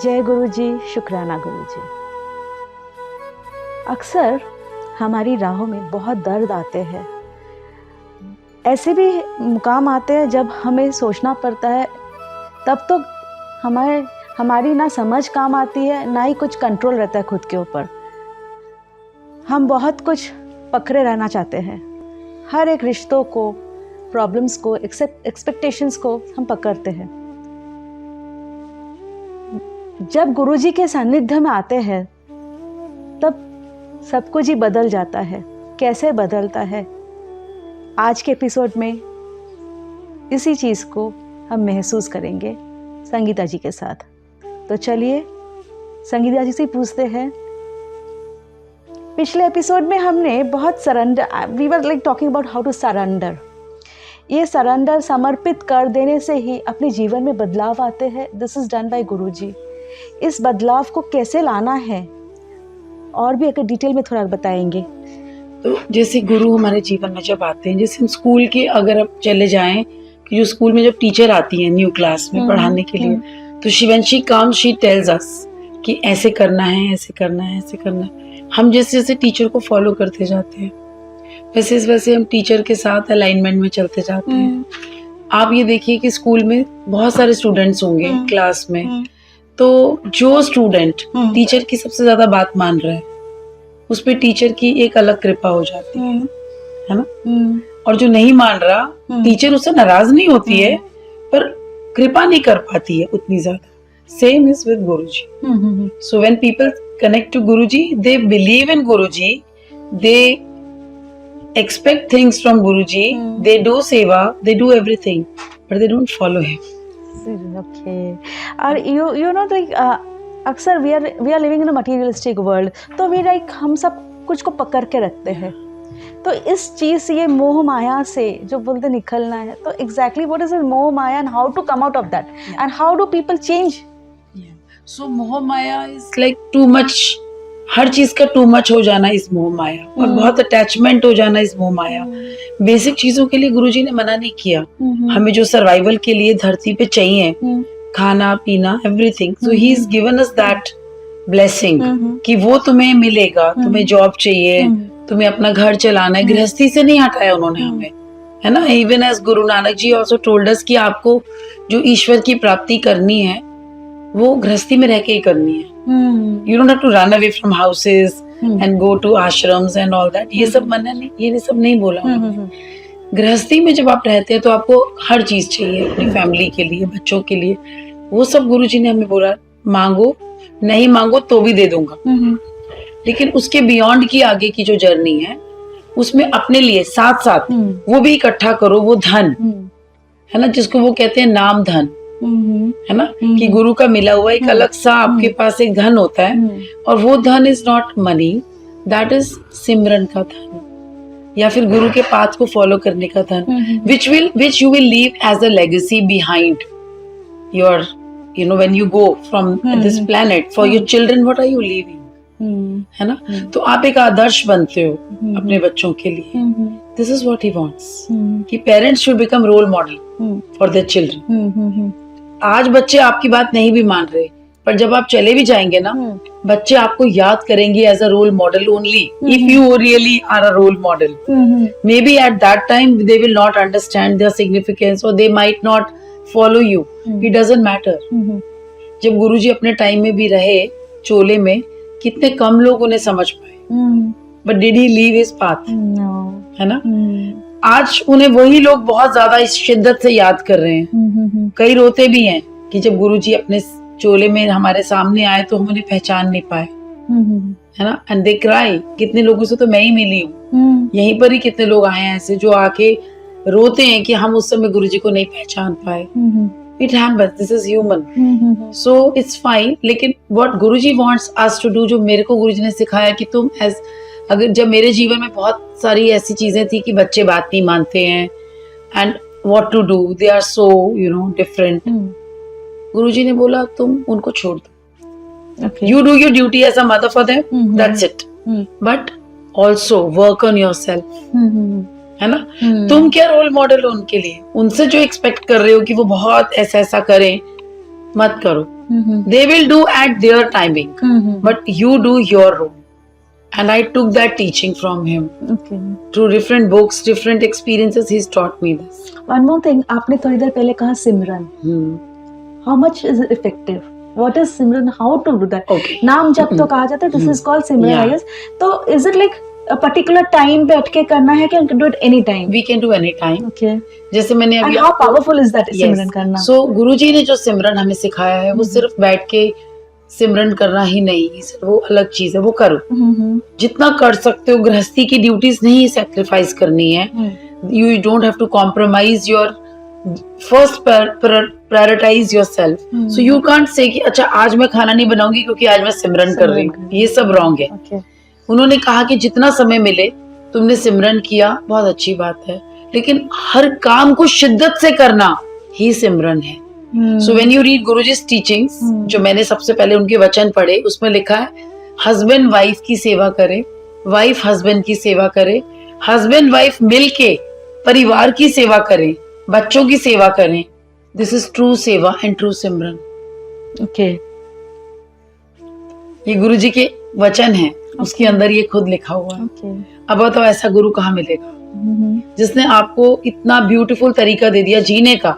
जय गुरु जी, शुक्राना गुरु जी। अक्सर हमारी राहों में बहुत दर्द आते हैं, ऐसे भी मुकाम आते हैं जब हमें सोचना पड़ता है, तब तो हमारी ना समझ काम आती है, ना ही कुछ कंट्रोल रहता है खुद के ऊपर। हम बहुत कुछ पकड़े रहना चाहते हैं, हर एक रिश्तों को, प्रॉब्लम्स को, एक्सपेक्टेशंस को हम पकड़ते हैं। जब गुरुजी के सानिध्य में आते हैं तब सब कुछ ही बदल जाता है। कैसे बदलता है, आज के एपिसोड में इसी चीज़ को हम महसूस करेंगे संगीता जी के साथ। तो चलिए संगीता जी से पूछते हैं। पिछले एपिसोड में हमने बहुत we were like talking about how to surrender. ये सरेंडर, समर्पित कर देने से ही अपने जीवन में बदलाव आते हैं। दिस इज़ डन बाय गुरुजी। इस बदलाव को कैसे लाना है और भी अगर डिटेल में थोड़ा बताएंगे। तो जैसे गुरु हमारे जीवन में जब आते हैं, जैसे हम स्कूल के अगर अब चले जाएं कि जो स्कूल में जब टीचर आती है न्यू क्लास में पढ़ाने के लिए, तो when she comes she tells us कि ऐसे करना है, ऐसे करना है, ऐसे करना है। हम जैसे जैसे टीचर को फॉलो करते जाते हैं, वैसे वैसे हम टीचर के साथ अलाइनमेंट में चलते जाते हैं। आप ये देखिए कि स्कूल में बहुत सारे स्टूडेंट्स होंगे क्लास में, तो जो स्टूडेंट टीचर की सबसे ज्यादा बात मान रहा है, उस पे टीचर की एक अलग कृपा हो जाती है ना। और जो नहीं मान रहा, टीचर उससे नाराज नहीं होती है, पर कृपा नहीं कर पाती है उतनी ज्यादा। Same is with Guruji. So when people connect to Guruji, they believe in Guruji, they expect things from Guruji, they do seva, they do everything, but they don't follow him. Okay. और you know like अक्सर we are living in a materialistic world, तो we like हम सब कुछ को पकड़ के रखते हैं। तो इस चीज से, ये मोह माया से जो बोलते निकलना है, तो exactly what is it मोह माया and how to come out of that, and how do people change? So मोह माया is like too much, हर चीज का टू मच हो जाना इस मोह माया, और बहुत अटैचमेंट हो जाना इस मोह माया। बेसिक चीजों के लिए गुरुजी ने मना नहीं किया। हमें जो सर्वाइवल के लिए धरती पे चाहिए, खाना पीना everything, so he is given us that blessing कि वो तुम्हें मिलेगा। तुम्हें जॉब चाहिए, तुम्हें अपना घर चलाना है, गृहस्थी से नहीं हटाया उन्होंने हमें, है ना। Even as Guru Nanak ji also told us कि आपको जो ईश्वर की प्राप्ति करनी है वो गृहस्थी में रह के ही करनी है। You don't have to run away from houses and go to ashrams and all that. ये सब मना नहीं, ये सब नहीं बोला उन्होंने। गृहस्थी में जब आप रहते हैं तो आपको हर चीज चाहिए अपनी फैमिली के लिए, बच्चों के लिए। वो सब गुरुजी ने हमें बोला, मांगो, नहीं मांगो तो भी दे दूंगा। लेकिन उसके बियॉन्ड की आगे की जो जर्नी है, उसमें अपने लिए साथ साथ वो भी इकट्ठा करो, वो धन है ना, जिसको वो कहते हैं नाम धन, है ना, कि गुरु का मिला हुआ एक अलग सा आपके पास एक धन होता है। और वो धन is not money, that is Simran का धन, या फिर गुरु के पाथ को फॉलो करने का धन, which you will leave as a legacy behind your, you know, when you go from this planet for your children, what are you leaving, है ना। तो आप एक आदर्श बनते हो अपने बच्चों के लिए। This is what he wants, कि parents should become role model for their children. आज बच्चे आपकी बात नहीं भी मान रहे, पर जब आप चले भी जाएंगे ना, बच्चे आपको याद करेंगे as a role model only if you really are a role model. Maybe at that time they will not understand their significance, और they might not follow you, it doesn't matter. जब गुरुजी अपने time में भी रहे चोले में, कितने कम लोग उन्हें समझ पाए, but did he leave his path, है ना। आज उन्हें वही लोग बहुत ज्यादा इस शिद्दत से याद कर रहे हैं। कई रोते भी हैं कि जब गुरुजी अपने चोले में हमारे सामने आए तो हम उन्हें पहचान नहीं पाए, है ना। And they cry. कितने लोगों से तो मैं ही मिली हूँ, यहीं पर ही कितने लोग आए हैं ऐसे जो आके रोते हैं कि हम उस समय गुरुजी को नहीं पहचान पाए। It happens, this is human, so it's fine. लेकिन what Guruji wants us to do, जो मेरे को गुरुजी ने सिखाया कि तुम अगर जब मेरे जीवन में बहुत सारी ऐसी चीजें थी कि बच्चे बात नहीं मानते हैं, and what to do, they are so you know different. Guruji ने बोला तुम उनको छोड़ दो, you do your duty as a mother for them, that's it, but also work on yourself, है ना। तुम क्या रोल मॉडल हो उनके लिए, उनसे जो एक्सपेक्ट कर रहे हो कि वो बहुत ऐसा ऐसा करें, मत करो. They will do at their timing, but you do your own. And I took that teaching from him. Okay. Through different books, different experiences, he's taught me this. One more thing, आपने थोड़ी देर पहले कहा सिमरन. How much is it effective? What is Simran? How to do that? Okay. नाम जब तो कहा जाता है, this is called Simran, Yeah. I guess. तो is it like a particular time बैठ के करना है कि can do it any time? We can do any time. Okay. जैसे मैंने And अभी how powerful is that सिमरन करना? So गुरुजी ने जो सिमरन हमें सिखाया है वो सिर्फ बैठ के सिमरन करना ही नहीं, वो अलग चीज है, वो करो. जितना कर सकते हो. गृहस्थी की ड्यूटीज नहीं सैक्रिफाइस करनी है. You don't have to compromise your first prioritize yourself. So you can't say कि अच्छा आज मैं खाना नहीं बनाऊंगी क्योंकि आज मैं सिमरन कर रही हूँ. ये सब रॉन्ग है. Okay. उन्होंने कहा कि जितना समय मिले तुमने सिमरन किया, बहुत अच्छी बात है, लेकिन हर काम को शिद्दत से करना ही सिमरन है. So when you read Guruji's teachings, जो मैंने सबसे पहले उनके वचन पढ़े, उसमें लिखा है हस्बैंड वाइफ की सेवा करे, वाइफ हस्बैंड की सेवा करे, हस्बैंड वाइफ मिलके परिवार की सेवा करें, बच्चों की सेवा करें. दिस इज ट्रू सेवा एंड ट्रू सिमरन. Okay. ये गुरुजी के वचन हैं, उसके अंदर ये खुद लिखा हुआ है. Okay. अब बताओ ऐसा गुरु कहाँ मिलेगा जिसने आपको इतना ब्यूटीफुल तरीका दे दिया जीने का.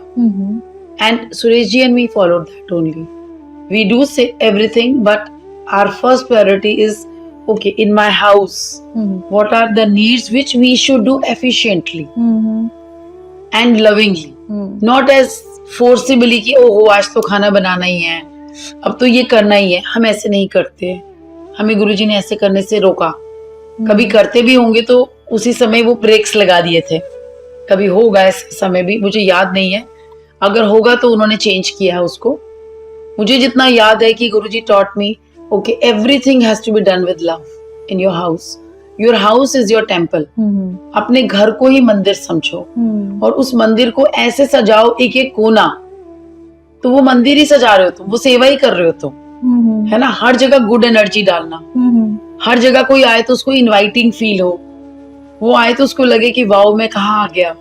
And Suresh ji and me followed that only. We do say everything, but our first priority is, okay, in my house, what are the needs which we should do efficiently and lovingly, not as forcibly कि ओहो आज तो खाना बनाना ही है, अब तो ये करना ही है. हम ऐसे नहीं करते. हमें गुरुजी ने ऐसे करने से रोका. कभी करते भी होंगे तो उसी समय वो ब्रेक्स लगा दिए थे. कभी होगा ऐसे समय भी, मुझे याद नहीं है. अगर होगा तो उन्होंने चेंज किया है उसको. मुझे जितना याद है कि गुरुजी taught me, okay, everything has to be done with love in your house. Your house is your temple. अपने घर को ही मंदिर समझो और उस मंदिर को ऐसे सजाओ, एक एक कोना. तो वो मंदिर ही सजा रहे हो तुम, वो सेवा ही कर रहे हो तुम, है ना. हर जगह गुड एनर्जी डालना. हर जगह कोई आए तो उसको इनवाइटिंग फील हो. वो आए तो उसको लगे कि वाओ मैं कहाँ आ गया,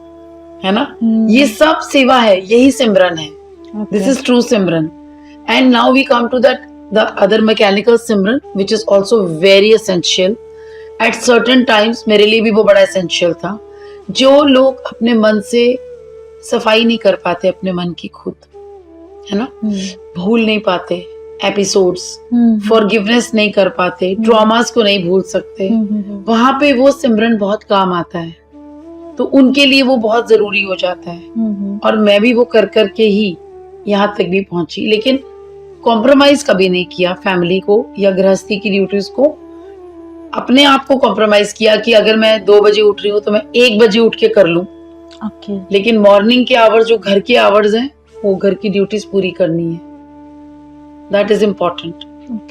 है ना. ये सब सेवा है, यही सिमरन है. This is true simran. And now we come to that the other mechanical simran which is also very essential. At certain times मेरे लिए भी वो बड़ा एसेंशियल था. जो लोग अपने मन से सफाई नहीं कर पाते, अपने मन की खुद, है ना, भूल नहीं पाते एपिसोड्स, फॉरगिवनेस नहीं कर पाते, ट्रॉमास को नहीं भूल सकते, वहां पे वो सिमरन बहुत काम आता है. तो उनके लिए वो बहुत जरूरी हो जाता है. और मैं भी वो कर करके ही यहाँ तक भी पहुंची. लेकिन कॉम्प्रोमाइज कभी नहीं किया फैमिली को या गृहस्थी की ड्यूटीज को. अपने आप को कॉम्प्रोमाइज किया कि अगर मैं 2 बजे उठ रही हूँ तो मैं 1 बजे उठ के कर लूं. Okay. लेकिन मॉर्निंग के आवर्स जो घर के आवर्स हैं वो घर की ड्यूटीज पूरी करनी है. That is important.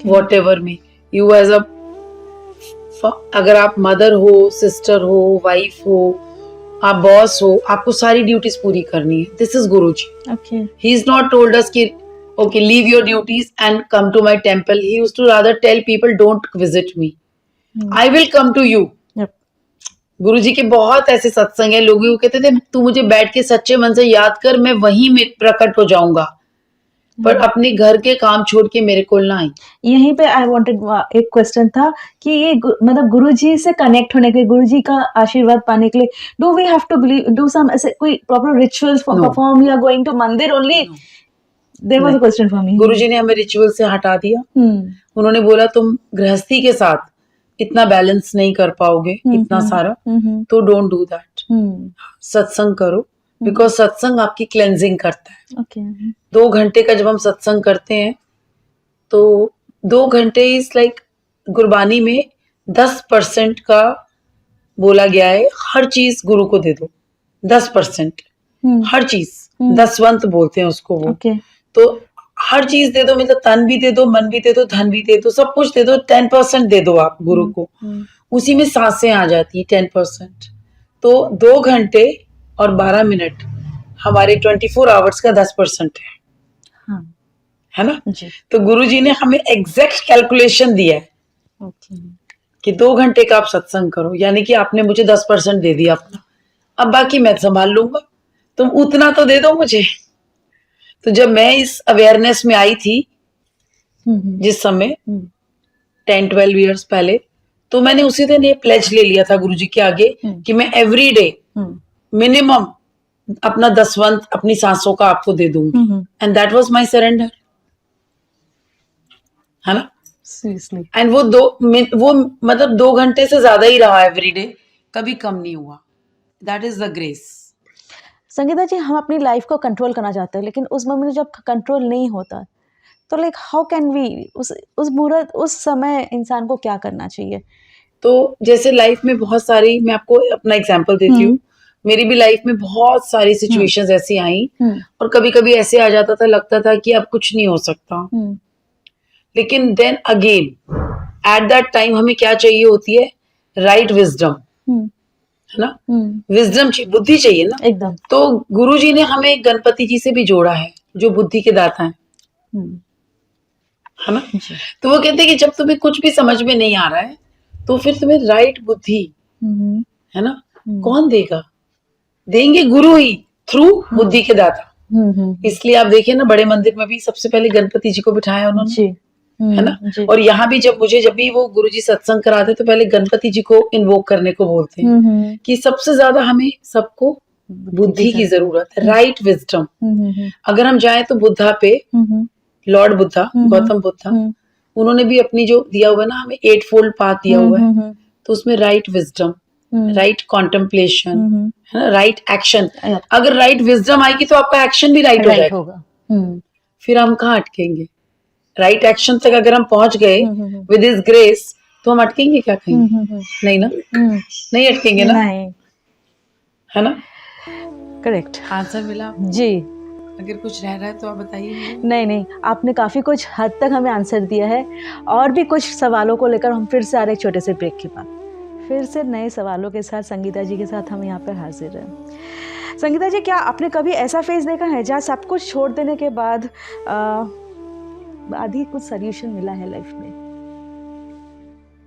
What ever में यू एज अ, अगर आप मदर हो, सिस्टर हो, वाइफ हो, आप बॉस हो, आपको सारी ड्यूटीज पूरी करनी है. This is Guruji. Okay. He is not told us कि okay, leave your duties and come to my temple. He used to rather tell people don't visit me. I will come to you. Yep. गुरुजी के बहुत ऐसे सत्संग है, लोग वो कहते थे तू मुझे बैठ के सच्चे मन से याद कर, मैं वहीं में प्रकट हो जाऊंगा, पर अपने घर के काम छोड़ के मेरे को ना आई. यहीं पे आई वांटेड एक क्वेश्चन था कि ये मतलब गुरुजी से कनेक्ट होने के लिए, गुरुजी का आशीर्वाद पाने के लिए, do we have to do some ऐसे कोई प्रॉपर रिचुअल्स परफॉर्म या going to mandir only? There was a question for me. Guruji ने हमें रिचुअल से हटा दिया. उन्होंने बोला तुम गृहस्थी के साथ इतना बैलेंस नहीं कर पाओगे, इतना सारा, तो डोंट डू दैट. सत्संग करो, बिकॉज सत्संग आपकी क्लेंजिंग करता है. Okay. 2 घंटे का जब हम सत्संग करते हैं तो 2 घंटे इज लाइक गुरबानी में 10% का बोला गया है. हर चीज गुरु को दे दो. 10% हर चीज, दसवंत बोलते हैं उसको वो. Okay. तो हर चीज दे दो, मतलब तन भी दे दो, मन भी दे दो, धन भी दे दो, सब कुछ दे दो. 10% दे दो आप गुरु को. उसी में सांसें आ जाती है 10%. तो 2 घंटे और 12 मिनट हमारे 24 आवर्स का 10% है. हाँ. है ना जी. तो गुरुजी ने हमें एग्जैक्ट कैलकुलेशन दिया है Okay. कि 2 घंटे का आप सत्संग करो, यानी कि आपने मुझे 10% दे दिया अपना, अब बाकी मैं संभाल लूंगा, तुम उतना तो दे दो मुझे. तो जब मैं इस अवेयरनेस में आई थी जिस समय 10-12 इयर्स पहले, तो मैंने उसी दिन ये प्लेज ले लिया था गुरुजी के आगे कि मैं एवरी डे मिनिमम अपना 10वां अपनी सांसों का आपको दे दूंगी, and that was my surrender, है ना। सीरियसली। एंड वो मतलब 2 घंटे से ज्यादा ही रहा एवरी डे, कभी कम नहीं हुआ। That is the grace. Sangeeta ji, हम अपनी लाइफ को कंट्रोल करना चाहते हैं, लेकिन उस मोमेंट में जब कंट्रोल नहीं होता तो लाइक हाउ कैन वी उस समय इंसान को क्या करना चाहिए? तो जैसे लाइफ में बहुत सारी, मैं आपको अपना एग्जांपल देती हूँ, मेरी भी लाइफ में बहुत सारी सिचुएशंस ऐसी आई, और कभी कभी ऐसे आ जाता था, लगता था कि अब कुछ नहीं हो सकता, लेकिन then again at that time हमें क्या चाहिए होती है? राइट विजडम, है ना। विजडम चाहिए, बुद्धि चाहिए ना एकदम। तो गुरुजी ने हमें गणपति जी से भी जोड़ा है, जो बुद्धि के दाता हैं, है ना। तो वो कहते हैं कि जब तुम्हें कुछ भी समझ में नहीं आ रहा है तो फिर तुम्हें राइट बुद्धि, है ना, कौन देगा? देंगे गुरु ही, थ्रू बुद्धि के दाता। इसलिए आप देखिए ना, बड़े मंदिर में भी सबसे पहले गणपति जी को बिठाया उन्होंने, है ना। और यहाँ भी जब भी वो गुरुजी सत्संग कराते तो पहले गणपति जी को इन्वोक करने को बोलते हैं कि सबसे ज्यादा हमें सबको बुद्धि की जरूरत है, राइट विजडम। अगर हम जाए तो बुद्धा पे, लॉर्ड बुद्धा, गौतम बुद्धा, उन्होंने भी अपनी जो दिया हुआ है ना हमें 8 फोल्ड पाथ दिया हुआ है, तो उसमें राइट विजडम, राइट कॉन्टेम्पलेशन, है ना, राइट एक्शन। अगर राइट विजडम आएगी तो आपका एक्शन भी राइट हो जाएगा, फिर हम कहाँ अटकेंगे? राइट एक्शन तक अगर हम पहुंच गए विद हिज ग्रेस, तो हम अटकेंगे क्या कहीं? नहीं ना, नहीं अटकेंगे ना, है ना। करेक्ट आंसर मिला जी। अगर कुछ रह रहा है तो आप बताइए। नहीं, आपने काफ़ी कुछ हद तक हमें आंसर दिया है, और भी कुछ सवालों को लेकर हम फिर से आ रहे एक छोटे से ब्रेक के बाद, फिर से नए सवालों के साथ संगीता जी के साथ हम यहाँ पर हाजिर हैं। संगीता जी, क्या आपने कभी ऐसा फेज देखा है जहाँ सब कुछ छोड़ देने के बाद ही कुछ सोल्यूशन मिला है लाइफ में?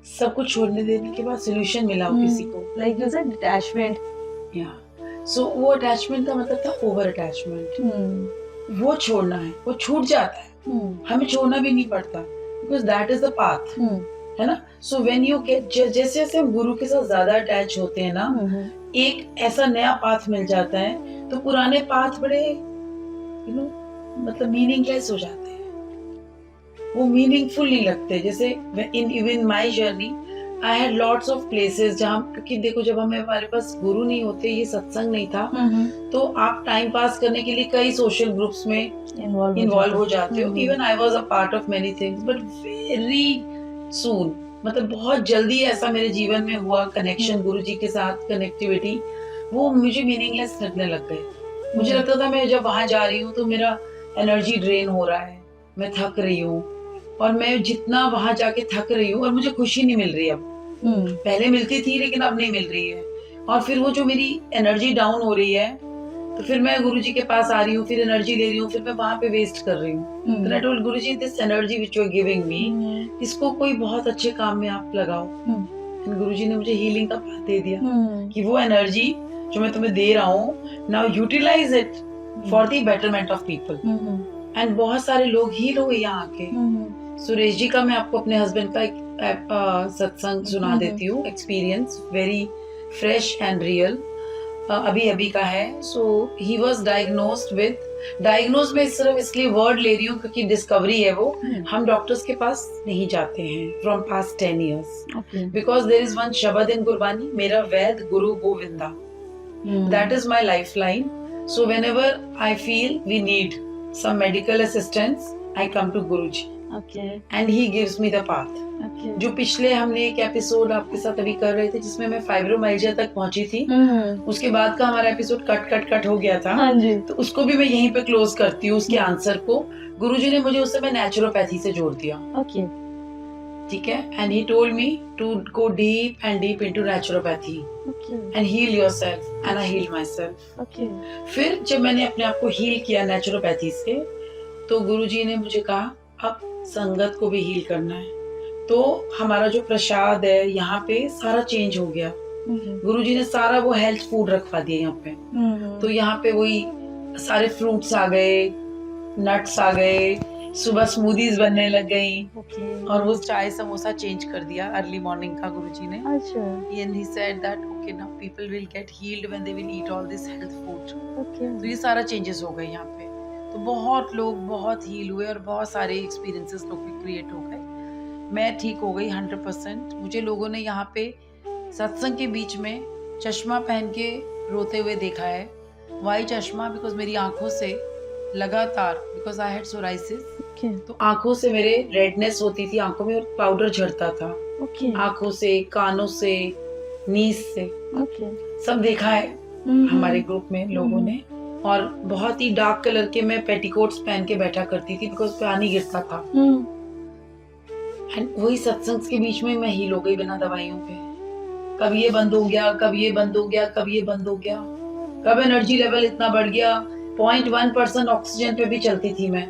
सब कुछ छोड़ने देने के बाद सोल्यूशन मिला हो किसी को, लाइक यू सेड अटैचमेंट, या सो वो अटैचमेंट का मतलब था ओवर अटैचमेंट। वो छोड़ना है, वो छूट जाता है, हमें छोड़ना भी नहीं पड़ता, because that is the path, है ना। सो व्हेन यू गेट, जैसे जैसे हम गुरु के साथ ज्यादा अटैच होते हैं ना, एक ऐसा नया पाथ मिल जाता है, तो पुराने पाथ बड़े मतलब मीनिंगलेस हो जाते हैं, वो मीनिंगफुल नहीं लगते। जैसे in my journey I had lots of places जहाँ, क्योंकि देखो जब हमारे पास गुरु नहीं होते, ये सत्संग नहीं था, तो आप टाइम पास करने के लिए कई सोशल ग्रुप्स में इन्वॉल्व हो जाते हो। Even I was a part of many things, but very soon, मतलब बहुत जल्दी ऐसा मेरे जीवन में हुआ कनेक्शन गुरु जी के साथ, कनेक्टिविटी, वो मुझे मीनिंगलेस लगने लग गए। मुझे लगता था मैं जब वहां जा रही हूँ तो मेरा एनर्जी ड्रेन हो रहा है, मैं थक रही हूँ, और मैं जितना वहां जाके थक रही हूँ और मुझे खुशी नहीं मिल रही अब। पहले मिलती थी लेकिन अब नहीं मिल रही है, और फिर वो जो मेरी एनर्जी डाउन हो रही है, तो फिर मैं गुरुजी के पास आ रही हूँ, फिर एनर्जी ले रही हूँ, फिर मैं वहां पे वेस्ट कर रही हूँ। तो I told Guruji, this energy which you are giving me, इसको कोई बहुत अच्छे काम में आप लगाओ। एंड गुरुजी ने मुझे हीलिंग का पाथ दे दिया कि वो एनर्जी जो मैं तुम्हें दे रहा हूँ, now utilize it for the betterment of people. And बहुत सारे लोग हील हुए यहाँ आके। सुरेश जी का मैं आपको अपने हस्बैंड का एक सत्संग सुना देती हूँ, experience very fresh and real, अभी का है। So he was diagnosed with, diagnose में सिर्फ इसलिए वर्ड ले रही हूँ क्योंकि डिस्कवरी है वो, हम डॉक्टर्स के पास नहीं जाते हैं from past 10 years, because there is one shabad in Gurbani, मेरा वैद गुरु गोविंदा, that is my life line. So whenever I feel we need some medical assistance, I come to Guruji and he gives me the path. जो पिछले हमने एक episode आपके साथ अभी कर रहे थे जिसमें मैं फाइब्रोमाइल्जिया तक पहुंची थी, उसके बाद का हमारा एपिसोड कट हो गया था, तो उसको भी मैं यहीं पे क्लोज करती हूँ, उसके आंसर को। गुरुजी ने मुझे उस समय नेचुरोपैथी से जोड़ दिया, ठीक है, and he told me to go deep and deep into naturopathy and heal yourself, and I heal myself. फिर जब मैंने अपने आप को हील किया नेचुरोपैथी से, तो गुरुजी ने मुझे कहा अब संगत को भी हील करना है। तो हमारा जो प्रसाद है यहाँ पे सारा चेंज हो गया, गुरुजी ने सारा वो हेल्थ फूड रखवा दिया यहाँ पे। तो यहाँ पे वही सारे फ्रूट्स आ गए, नट्स आ गए, सुबह स्मूदीज बनने लग गई, ओके। और वो चाय समोसा चेंज कर दिया अर्ली मॉर्निंग का गुरुजी ने। अच्छा। And he said that okay now people will get healed when they will eat all this health food. Okay. तो ये सारा चेंजेस हो गए यहाँ पे। तो बहुत लोग बहुत हील हुए और बहुत सारे एक्सपीरियंसेस लोग के क्रिएट हो गए। मैं ठीक हो गई 100%। मुझे लोगों ने यहाँ पे सत्संग के बीच में चश्मा पहन के रोते हुए देखा है। वाई चश्मा? बिकॉज मेरी आंखों से लगातार, because I had psoriasis, okay. तो आंखों से मेरे रेडनेस होती थी आंखों में, और पाउडर झड़ता था ओके। आंखों से, कानों से, नीस से, ओके। सब देखा है हमारे ग्रुप में लोगों ने। और बहुत ही डार्क कलर के मैं पेटीकोट्स पहन के बैठा करती थी बिकॉज पानी गिरता था। एंड वही सत्संग के बीच में मैं हील हो गई बिना दवाइयों के। कभी ये बंद हो गया, कभी ये बंद हो गया, कभी ये बंद हो गया, कब एनर्जी लेवल इतना बढ़ गया 0.1% ऑक्सीजन पे भी चलती थी मैं,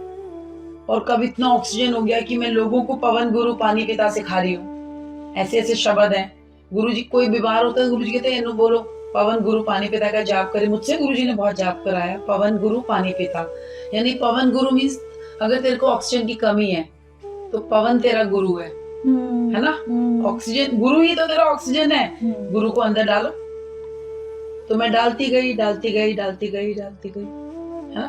और कब इतना ऑक्सीजन हो गया कि मैं लोगों को पवन गुरु पानी पिता सिखा रही हूँ। ऐसे ऐसे शब्द हैं। गुरुजी कोई बीमार होता है, गुरुजी कहते हैं बोलो पवन गुरु पानी पिता का जाप करे। मुझसे गुरुजी ने बहुत जाप कराया, पवन गुरु पानी पिता। यानी पवन गुरु मीन्स अगर तेरे को ऑक्सीजन की कमी है तो पवन तेरा गुरु है ना। ऑक्सीजन गुरु ही तो तेरा ऑक्सीजन है। गुरु को अंदर डालो। तो मैं डालती गई है ना।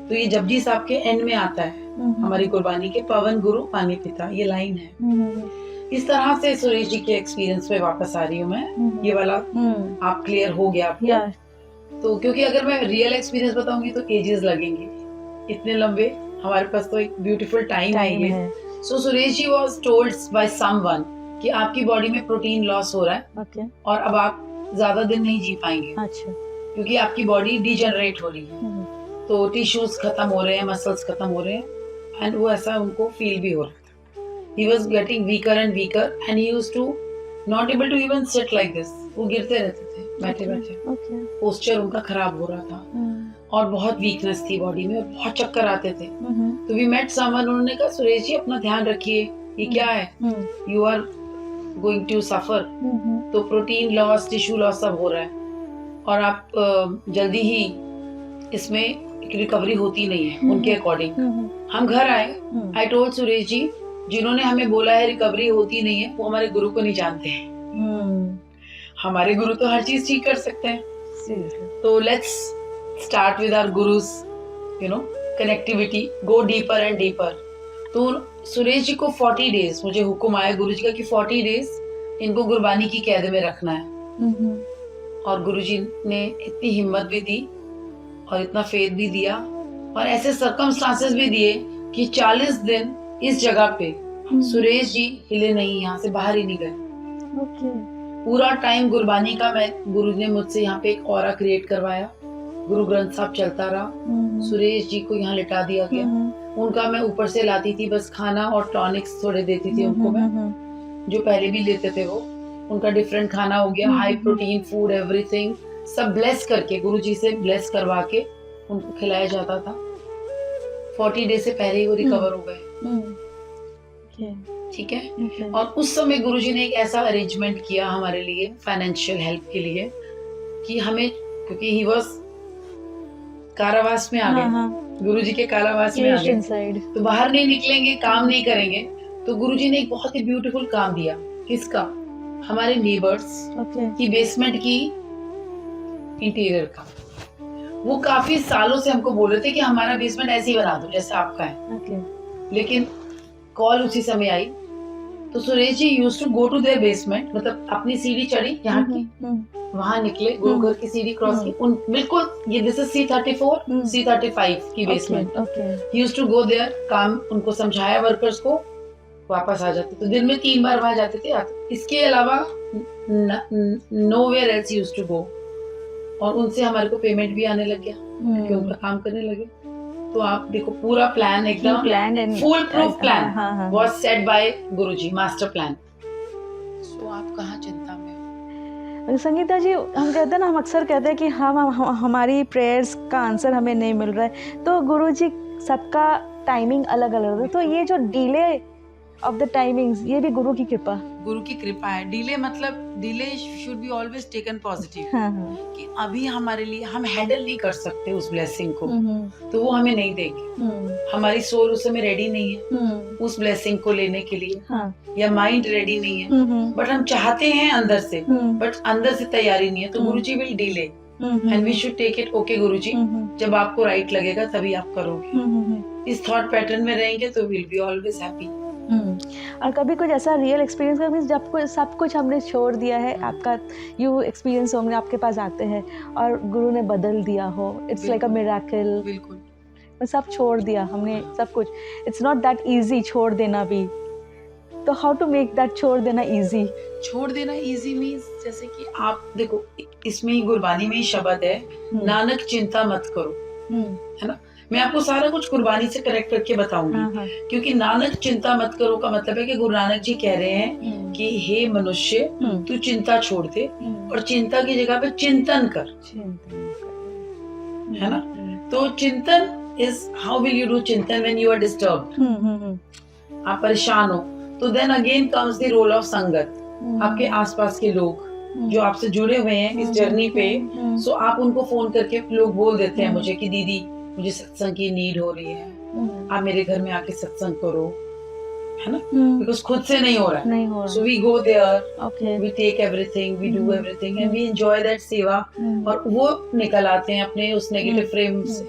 तो ये जपजी साहब के एंड में आता है हमारी कुर्बानी के, पवन गुरु पानी पिता, ये लाइन है। इस तरह से सुरेश जी के एक्सपीरियंस पे वापस आ रही हूँ मैं। ये वाला आप क्लियर हो गया आपको? तो क्योंकि अगर मैं रियल एक्सपीरियंस बताऊंगी तो एजेस लगेंगे, इतने लंबे। हमारे पास तो एक ब्यूटीफुल टाइम है ये। सो Suresh ji was told by someone कि आपकी बॉडी में प्रोटीन लॉस हो रहा है और अब आप ज्यादा दिन नहीं जी पाएंगे। अच्छा। क्योंकि आपकी बॉडी डिजेनरेट हो रही है, तो टिश्यूज खत्म हो रहे हैं, मसल्स खत्म हो रहे हैं। एंड वो ऐसा उनको फील भी हो रहा था। He was getting weaker and weaker and he used to not able to even sit like this. वो गिरते रहते थे बैठे बैठे। पोस्चर उनका खराब हो रहा था और बहुत वीकनेस थी बॉडी में और बहुत चक्कर आते थे। तो वी मेट समवन, उन्होंने कहा सुरेश जी अपना ध्यान रखिए, ये क्या है, you are going to suffer. तो प्रोटीन लॉस, टिश्यू लॉस सब हो रहा है और आप जल्दी ही इसमें रिकवरी होती नहीं है उनके अकॉर्डिंग। हम घर आए, आई टोल्ड सुरेश जी जिन्होंने हमें बोला है रिकवरी होती नहीं है वो हमारे गुरु को नहीं जानते हैं। हमारे गुरु तो हर चीज ठीक कर सकते हैं। तो let's start with our gurus, you know, connectivity, go deeper and deeper. तो सुरेश जी को 40 डेज मुझे हुक्म आया गुरु जी का कि 40 डेज इनको गुरबानी की कैद में रखना है। और गुरु जी ने इतनी हिम्मत भी दी और इतना फेथ भी दिया और ऐसे सर्कमस्टांसेस भी दिए कि 40 दिन इस जगह पे सुरेश जी हिले नहीं, यहाँ से बाहर ही नहीं गए। पूरा टाइम गुरबानी का मैं, गुरु ने मुझसे यहाँ पे एक ऑरा क्रिएट करवाया, गुरु ग्रंथ साहब चलता रहा, सुरेश जी को यहाँ लिटा दिया गया। उनका मैं ऊपर से लाती थी बस खाना और टॉनिक्स थोड़े देती थी उनको मैं, जो पहले भी लेते थे वो। उनका डिफरेंट खाना हो गया, हाई प्रोटीन फूड, एवरीथिंग सब ब्लेस करके, गुरु जी से ब्लेस करवा के उनको खिलाया जाता था। 40 डेज से पहले ही वो रिकवर हो गए। ठीक है। और उस समय गुरुजी ने एक ऐसा अरेंजमेंट किया हमारे लिए फाइनेंशियल हेल्प के लिए कि हमें, क्योंकि ही वाज कारावास में आ गए, गुरुजी के कारावास में आ गए, तो बाहर नहीं निकलेंगे, काम नहीं करेंगे। तो गुरुजी ने एक बहुत ही ब्यूटीफुल काम दिया। किसका? हमारे नेबर्स की बेसमेंट की इंटीरियर का। वो काफी सालों से हमको बोल रहे थे कि हमारा बेसमेंट ऐसे ही बना दो जैसे आपका है। लेकिन कॉल उसी समय आई। तो Suresh ji used to go to their basement, मतलब अपनी सीढ़ी चढ़ी यहाँ की, वहां निकले, गुरु घर की सीढ़ी क्रॉस की, उन बिल्कुल ये दिस इज C34 C35 की basement. He used to go there, काम उनको समझाया वर्कर्स को, वापस आ जाते। तो दिन में 3 बार वहां जाते थे, आते। इसके अलावा nowhere else used to go. और उनसे हमारे को पेमेंट भी आने लग गया क्योंकि उनका काम करने लगे। तो आप देखो पूरा प्लान एकदम foolproof plan was set by Guruji, master plan. So आप कहाँ चिंता में? संगीता जी, हम कहते हैं ना, हम अक्सर कहते हैं कि हमारी प्रेयर्स का आंसर हमें नहीं मिल रहा है। तो गुरुजी सबका टाइमिंग अलग अलग है, तो ये जो डिले ऑफ द टाइमिंग्स, ये भी गुरु की कृपा। गुरु की कृपा है। डिले मतलब delay should be always taken positive, हाँ हाँ। कि अभी हमारे लिए हम हैंडल नहीं कर सकते उस ब्लेसिंग को, तो वो हमें नहीं देंगे। हमारी सोल उस समय रेडी नहीं है उस ब्लेसिंग को लेने के लिए, हाँ। या माइंड रेडी नहीं है, बट हम चाहते हैं अंदर से, बट अंदर से तैयारी नहीं है, तो गुरुजी will delay and we should take it. Okay गुरुजी, जब आपको राइट लगेगा तभी आप करोगे। इस थॉट पैटर्न में रहेंगे तो विल बी ऑलवेज हैप्पी। और कभी कुछ ऐसा रियल एक्सपीरियंस का मीन्स जब कोई सब कुछ हमने छोड़ दिया है, आपका यू एक्सपीरियंस होंगे, आपके पास आते हैं और गुरु ने बदल दिया हो, इट्स लाइक अ मिरेकल। बिल्कुल सब छोड़ दिया हमने, सब कुछ। इट्स नॉट दैट इजी छोड़ देना भी, तो हाउ टू मेक दैट छोड़ देना इजी? छोड़ देना इजी मीन्स जैसे कि आप देखो, इसमें ही गुरबानी में ही शब्द है, नानक चिंता मत करो, है ना। मैं आपको सारा कुछ कुर्बानी से कनेक्ट करके बताऊंगी, क्योंकि नानक चिंता मत करो का मतलब है कि गुरु नानक जी कह रहे हैं कि हे मनुष्य, तू चिंता छोड़ दे और चिंता की जगह पे चिंतन कर, है ना। तो chintan is how will you do chintan when you are disturbed, आप परेशान हो, तो then again comes the role of sangat. आपके आसपास के लोग जो आपसे जुड़े हुए हैं इस जर्नी पे, सो आप उनको फोन करके लोग बोल देते हैं मुझे कि दीदी मुझे सत्संग की नीड हो रही है, आप मेरे घर में आके सत्संग करो, है ना, बिकॉज खुद से नहीं हो रहा है। So we go there, we take everything, we do everything and we enjoy that seva, और वो निकल आते हैं अपने उस नेगेटिव फ्रेम से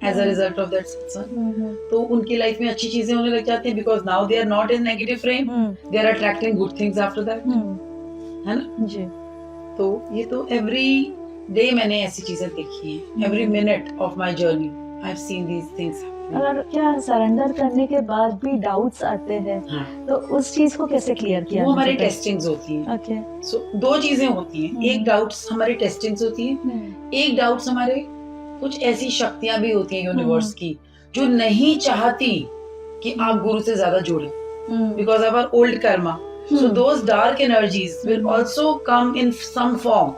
as a result of that satsang. तो उनकी लाइफ में अच्छी चीजें होने लग जाती हैं, because now they are not in negative frame, they are attracting good things after that, है ना जी। तो ये तो एवरी डे मैंने ऐसी चीजें देखी हैं, every minute of my journey I have seen these things. अगर क्या सरेंडर करने के बाद भी डाउट्स आते हैं, तो उस चीज को कैसे क्लियर किया? वो हमारी टेस्टिंग्स होती हैं। ओके, सो दो चीजें होती हैं, एक डाउट्स हमारी टेस्टिंग्स होती हैं, एक डाउट्स हमारे कुछ ऐसी शक्तियां भी होती हैं यूनिवर्स की जो नहीं चाहती कि आप गुरु से ज्यादा जुड़े, because our old karma, so those dark energies will also come in some form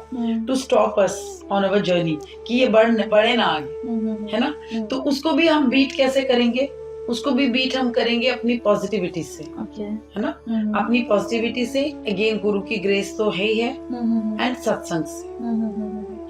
to stop us on our journey, कि ये बढ़े ना आगे, है ना। तो उसको भी हम बीट कैसे करेंगे? उसको भी बीट हम करेंगे अपनी पॉजिटिविटी से, है ना, अपनी पॉजिटिविटी से, अगेन गुरु की ग्रेस तो है ही है, एंड सत्संग से,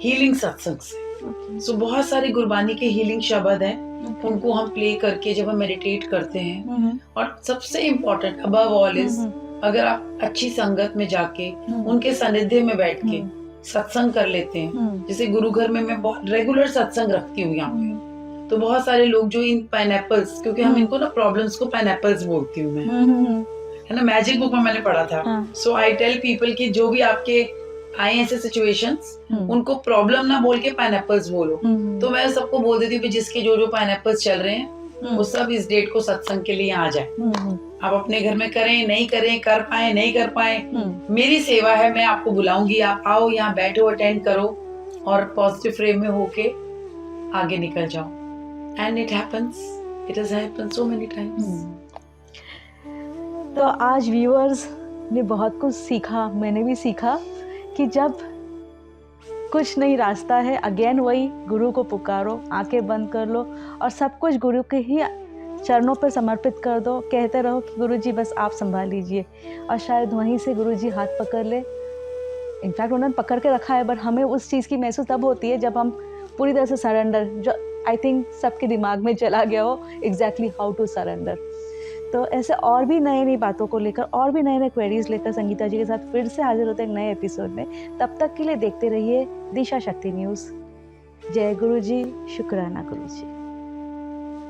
हीलिंग सत्संग से। सो बहुत सारे गुरबानी के हीलिंग शब्द हैं, उनको हम प्ले करके जब हम मेडिटेट करते हैं, और सबसे इम्पोर्टेंट अबव ऑल इज, अगर आप अच्छी संगत में जाके उनके सानिध्य में बैठ के सत्संग कर लेते हैं, जैसे गुरु घर में मैं बहुत रेगुलर सत्संग रखती हूँ यहाँ पे, तो बहुत सारे लोग जो इन पाइनएप्पल्स, क्योंकि हम इनको ना प्रॉब्लम्स को पाइनएप्पल्स बोलती हूँ मैं, है ना, मैजिक बुक में मैंने पढ़ा था। सो आई टेल पीपल कि जो भी आपके आए ऐसे सिचुएशंस, उनको प्रॉब्लम ना बोल के पाइनएप्पल्स बोलो। तो मैं सबको बोल देती हूँ जिसके जो जो पाइनएप्पल्स चल रहे हैं वो सब इस डेट को सत्संग के लिए आ जाए। आप अपने घर में करें नहीं करें, कर पाए नहीं कर पाए, मेरी सेवा है, मैं आपको बुलाऊंगी, आप आओ यहाँ बैठो, अटेंड करो और पॉजिटिव फ्रेम में होके आगे निकल जाओ। And it happens, it has happened so many times. तो आज व्यूअर्स ने बहुत कुछ सीखा, मैंने भी सीखा कि जब कुछ नहीं रास्ता है, अगेन वही गुरु को पुकारो, आंखें बंद कर लो और सब कुछ गुरु के ही चरणों पर समर्पित कर दो। कहते रहो कि गुरु जी बस आप संभाल लीजिए, और शायद वहीं से गुरु जी हाथ पकड़ ले। इनफैक्ट उन्होंने पकड़ के रखा है, बट हमें उस चीज़ की महसूस तब होती है जब हम पूरी तरह से सरेंडर, जो आई थिंक सबके दिमाग में चला गया हो, एग्जैक्टली हाउ टू सरेंडर। तो ऐसे और भी नई नई बातों को लेकर, और भी नए नए क्वेरीज लेकर संगीता जी के साथ फिर से हाजिर होते हैं एक नए एपिसोड में। तब तक के लिए देखते रहिए दिशा शक्ति न्यूज़। जय गुरु जी, शुक्राना गुरु जी।